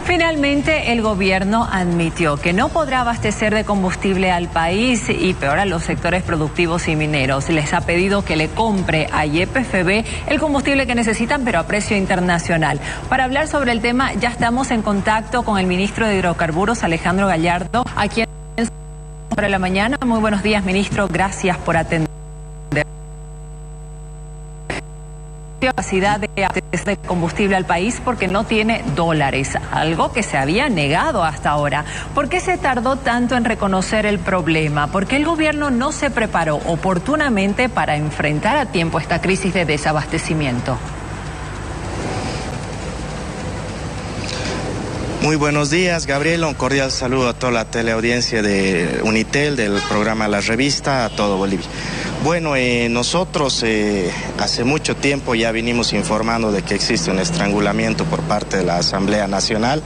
Finalmente, el gobierno admitió que no podrá abastecer de combustible al país y peor a los sectores productivos y mineros. Les ha pedido que le compre a YPFB el combustible que necesitan, pero a precio internacional. Para hablar sobre el tema, ya estamos en contacto con el ministro de Hidrocarburos, Alejandro Gallardo, a quien para la mañana. Muy buenos días, ministro. Gracias por atender. Capacidad de abastecer de combustible al país porque no tiene dólares, algo que se había negado hasta ahora. ¿Por qué se tardó tanto en reconocer el problema? ¿Por qué el gobierno no se preparó oportunamente para enfrentar a tiempo esta crisis de desabastecimiento? Muy buenos días, Gabriela. Un cordial saludo a toda la teleaudiencia de Unitel, del programa La Revista, a todo Bolivia. Bueno, nosotros hace mucho tiempo ya vinimos informando de que existe un estrangulamiento por parte de la Asamblea Nacional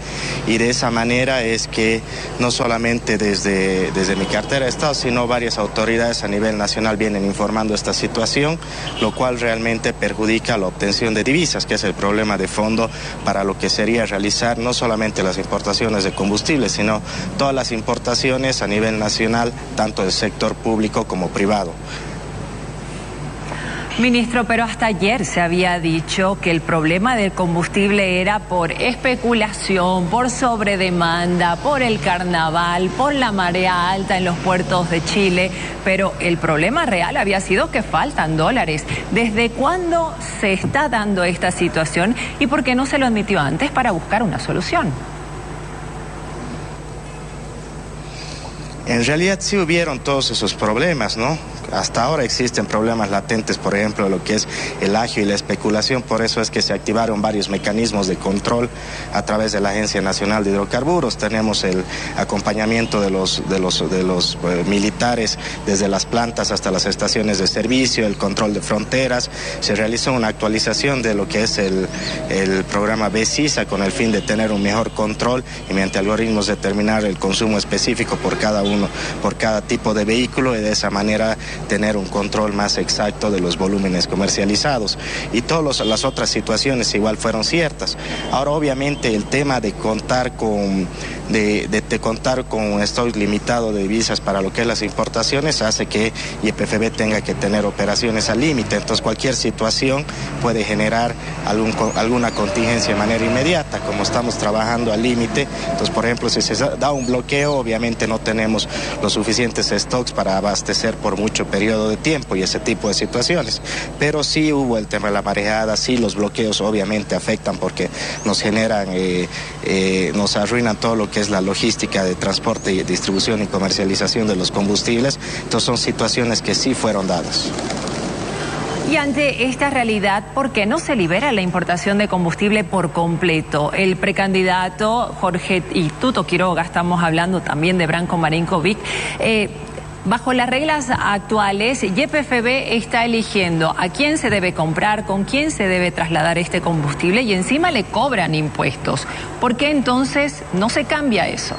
y de esa manera es que no solamente desde mi cartera de Estado, sino varias autoridades a nivel nacional vienen informando esta situación, lo cual realmente perjudica la obtención de divisas, que es el problema de fondo para lo que sería realizar no solamente las importaciones de combustible, sino todas las importaciones a nivel nacional, tanto del sector público como privado. Ministro, pero hasta ayer se había dicho que el problema del combustible era por especulación, por sobredemanda, por el carnaval, por la marea alta en los puertos de Chile, pero el problema real había sido que faltan dólares. ¿Desde cuándo se está dando esta situación y por qué no se lo admitió antes para buscar una solución? En realidad sí hubieron todos esos problemas, ¿no? Hasta ahora existen problemas latentes, por ejemplo, lo que es el agio y la especulación, por eso es que se activaron varios mecanismos de control a través de la Agencia Nacional de Hidrocarburos. Tenemos el acompañamiento de los militares desde las plantas hasta las estaciones de servicio, el control de fronteras. Se realizó una actualización de lo que es el programa BESISA con el fin de tener un mejor control y mediante algoritmos determinar el consumo específico por cada tipo de vehículo y de esa manera tener un control más exacto de los volúmenes comercializados. Y todas las otras situaciones igual fueron ciertas. Ahora obviamente el tema de contar con un stock limitado de divisas para lo que es las importaciones hace que YPFB tenga que tener operaciones al límite. Entonces cualquier situación puede generar alguna contingencia de manera inmediata. Como estamos trabajando al límite, entonces por ejemplo si se da un bloqueo, obviamente no tenemos los suficientes stocks para abastecer por mucho periodo de tiempo y ese tipo de situaciones. Pero sí hubo el tema de la mareada, sí los bloqueos obviamente afectan porque nos generan, nos arruinan todo lo que es la logística de transporte, distribución y comercialización de los combustibles. Entonces son situaciones que sí fueron dadas. Y ante esta realidad, ¿por qué no se libera la importación de combustible por completo? El precandidato Jorge y Tuto Quiroga, estamos hablando también de Branko Marinkovic, bajo las reglas actuales, YPFB está eligiendo a quién se debe comprar, con quién se debe trasladar este combustible y encima le cobran impuestos. ¿Por qué entonces no se cambia eso?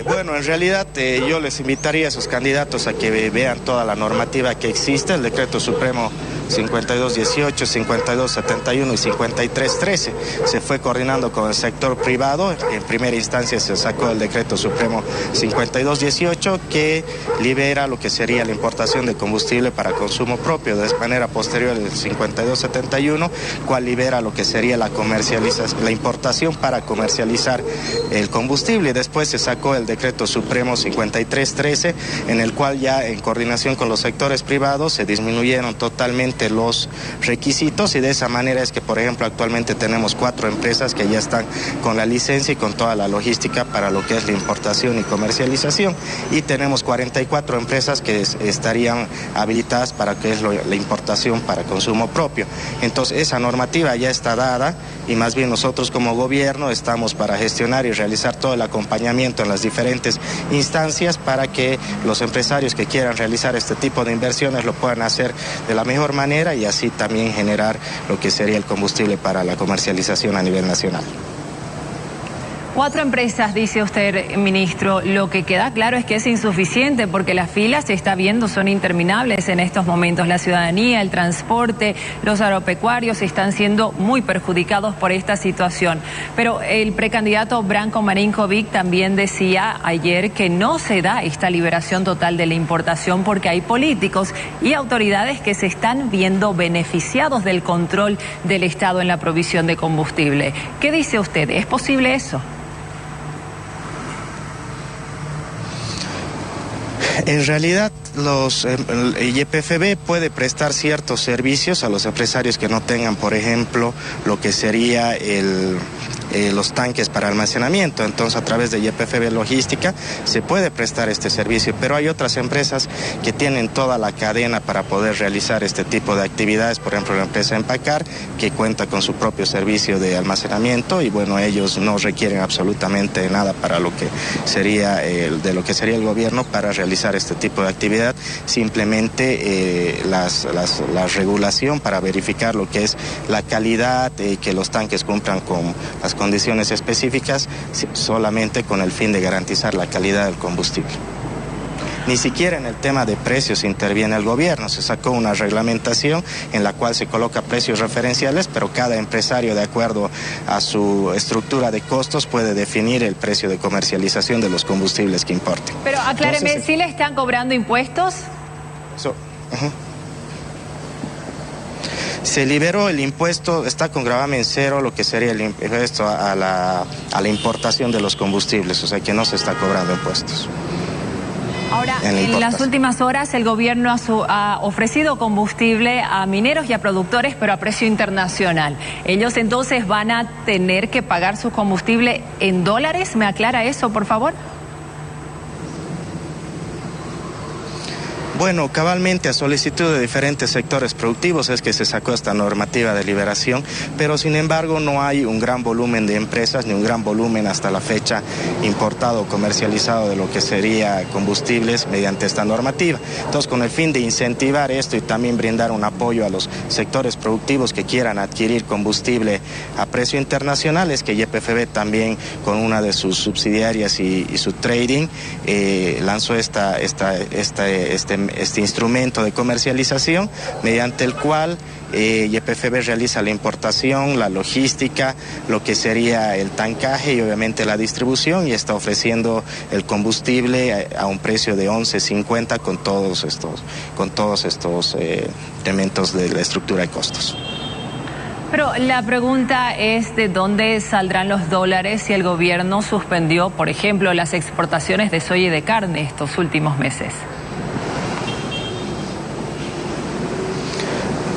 Bueno, en realidad yo les invitaría a esos candidatos a que vean toda la normativa que existe, el Decreto Supremo 5218, 5271 y 5313. Se fue coordinando con el sector privado. En primera instancia se sacó el Decreto Supremo 5218 que libera lo que sería la importación de combustible para consumo propio. De manera posterior el 5271, cual libera lo que sería la importación para comercializar el combustible. Después se sacó el Decreto Supremo 5313, en el cual ya en coordinación con los sectores privados se disminuyeron totalmente los requisitos y de esa manera es que, por ejemplo, actualmente tenemos 4 empresas que ya están con la licencia y con toda la logística para lo que es la importación y comercialización y tenemos 44 empresas que estarían habilitadas para que es la importación para consumo propio. Entonces esa normativa ya está dada y más bien nosotros como gobierno estamos para gestionar y realizar todo el acompañamiento en las diferentes instancias para que los empresarios que quieran realizar este tipo de inversiones lo puedan hacer de la mejor manera y así también generar lo que sería el combustible para la comercialización a nivel nacional. 4 empresas, dice usted, ministro. Lo que queda claro es que es insuficiente porque las filas, se está viendo, son interminables en estos momentos. La ciudadanía, el transporte, los agropecuarios están siendo muy perjudicados por esta situación. Pero el precandidato Branko Marinkovic también decía ayer que no se da esta liberación total de la importación porque hay políticos y autoridades que se están viendo beneficiados del control del Estado en la provisión de combustible. ¿Qué dice usted? ¿Es posible eso? En realidad, el YPFB puede prestar ciertos servicios a los empresarios que no tengan, por ejemplo, lo que sería los tanques para almacenamiento. Entonces, a través de YPFB Logística se puede prestar este servicio, pero hay otras empresas que tienen toda la cadena para poder realizar este tipo de actividades. Por ejemplo, la empresa Empacar, que cuenta con su propio servicio de almacenamiento y bueno, ellos no requieren absolutamente nada para lo que sería el gobierno para realizar este tipo de actividad. Simplemente la regulación para verificar lo que es la calidad, que los tanques cumplan con las condiciones específicas, solamente con el fin de garantizar la calidad del combustible. Ni siquiera en el tema de precios interviene el gobierno. Se sacó una reglamentación en la cual se coloca precios referenciales, pero cada empresario, de acuerdo a su estructura de costos, puede definir el precio de comercialización de los combustibles que importen. Pero acláreme, ¿sí le están cobrando impuestos? Se liberó el impuesto, está con gravamen cero lo que sería el impuesto a la importación de los combustibles, o sea que no se está cobrando impuestos. Ahora, en las últimas horas el gobierno ha ofrecido combustible a mineros y a productores, pero a precio internacional. ¿Ellos entonces van a tener que pagar su combustible en dólares? ¿Me aclara eso, por favor? Bueno, cabalmente a solicitud de diferentes sectores productivos es que se sacó esta normativa de liberación, pero sin embargo no hay un gran volumen de empresas ni un gran volumen hasta la fecha importado o comercializado de lo que sería combustibles mediante esta normativa. Entonces, con el fin de incentivar esto y también brindar un apoyo a los sectores productivos que quieran adquirir combustible a precio internacional, es que YPFB también con una de sus subsidiarias y su trading lanzó este instrumento de comercialización mediante el cual YPFB realiza la importación, la logística, lo que sería el tancaje y obviamente la distribución, y está ofreciendo el combustible a un precio de 11.50 con todos estos elementos de la estructura de costos. Pero la pregunta es de dónde saldrán los dólares si el gobierno suspendió, por ejemplo, las exportaciones de soya y de carne estos últimos meses.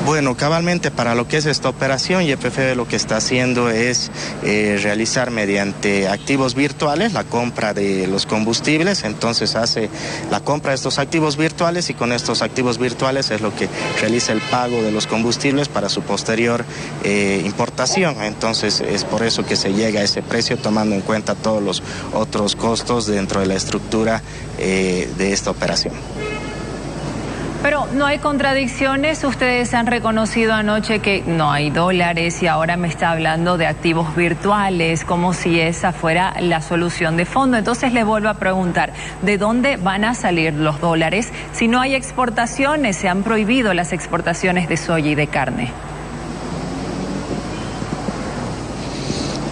Bueno, cabalmente para lo que es esta operación, YPFB lo que está haciendo es realizar mediante activos virtuales la compra de los combustibles. Entonces hace la compra de estos activos virtuales y con estos activos virtuales es lo que realiza el pago de los combustibles para su posterior importación. Entonces es por eso que se llega a ese precio, tomando en cuenta todos los otros costos dentro de la estructura de esta operación. Pero no hay contradicciones. Ustedes han reconocido anoche que no hay dólares y ahora me está hablando de activos virtuales, como si esa fuera la solución de fondo. Entonces le vuelvo a preguntar, ¿de dónde van a salir los dólares si no hay exportaciones? Se han prohibido las exportaciones de soya y de carne.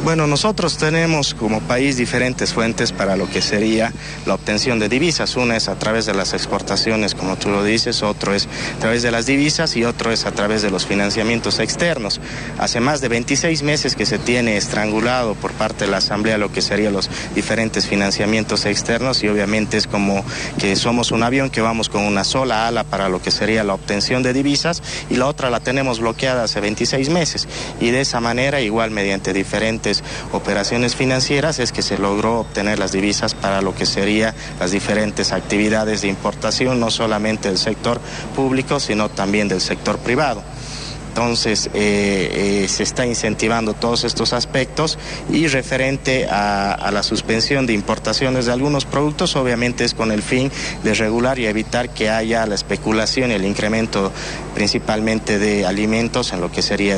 Bueno, nosotros tenemos como país diferentes fuentes para lo que sería la obtención de divisas. Una es a través de las exportaciones, como tú lo dices, otro es a través de las divisas y otro es a través de los financiamientos externos. Hace más de 26 meses que se tiene estrangulado por parte de la Asamblea lo que serían los diferentes financiamientos externos, y obviamente es como que somos un avión que vamos con una sola ala para lo que sería la obtención de divisas y la otra la tenemos bloqueada hace 26 meses. Y de esa manera, igual mediante diferentes operaciones financieras, es que se logró obtener las divisas para lo que sería las diferentes actividades de importación, no solamente del sector público, sino también del sector privado. Entonces se está incentivando todos estos aspectos, y referente a la suspensión de importaciones de algunos productos, obviamente es con el fin de regular y evitar que haya la especulación y el incremento principalmente de alimentos en lo que sería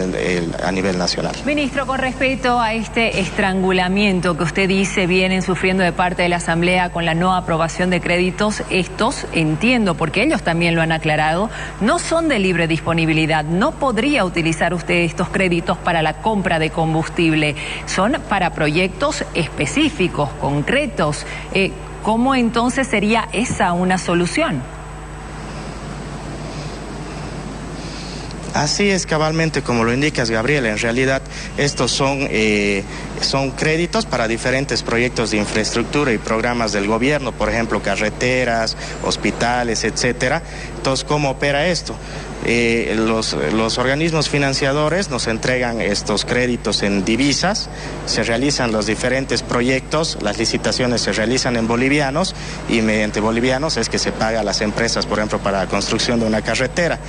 a nivel nacional. Ministro, con respecto a este estrangulamiento que usted dice vienen sufriendo de parte de la Asamblea con la no aprobación de créditos, estos, entiendo, porque ellos también lo han aclarado, no son de libre disponibilidad. No podría utilizar usted estos créditos para la compra de combustible. Son para proyectos específicos, concretos. ¿Cómo entonces sería esa una solución? Así es, cabalmente, como lo indicas, Gabriela. En realidad estos son créditos para diferentes proyectos de infraestructura y programas del gobierno, por ejemplo, carreteras, hospitales, etcétera. Entonces, ¿cómo opera esto? Los organismos financiadores nos entregan estos créditos en divisas, se realizan los diferentes proyectos, las licitaciones se realizan en bolivianos, y mediante bolivianos es que se paga a las empresas, por ejemplo, para la construcción de una carretera.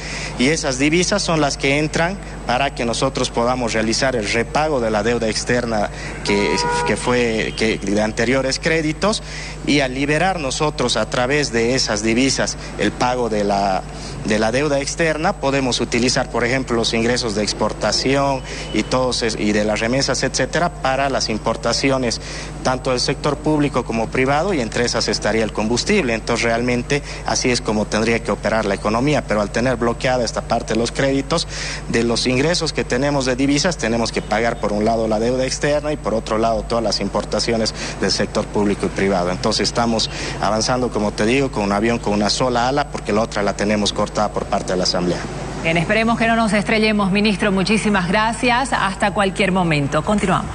Y esas divisas son las que entran para que nosotros podamos realizar el repago de la deuda externa que fue de anteriores créditos, y al liberar nosotros a través de esas divisas el pago de la deuda externa, podemos utilizar, por ejemplo, los ingresos de exportación y de las remesas, etcétera, para las importaciones tanto del sector público como privado, y entre esas estaría el combustible. Entonces, realmente así es como tendría que operar la economía, pero al tener bloqueada esta parte de los créditos, de los ingresos que tenemos de divisas, tenemos que pagar por un lado la deuda externa y por otro lado todas las importaciones del sector público y privado. Entonces estamos avanzando, como te digo, con un avión con una sola ala, porque la otra la tenemos cortada por parte de la Asamblea. Bien, esperemos que no nos estrellemos, ministro. Muchísimas gracias. Hasta cualquier momento. Continuamos.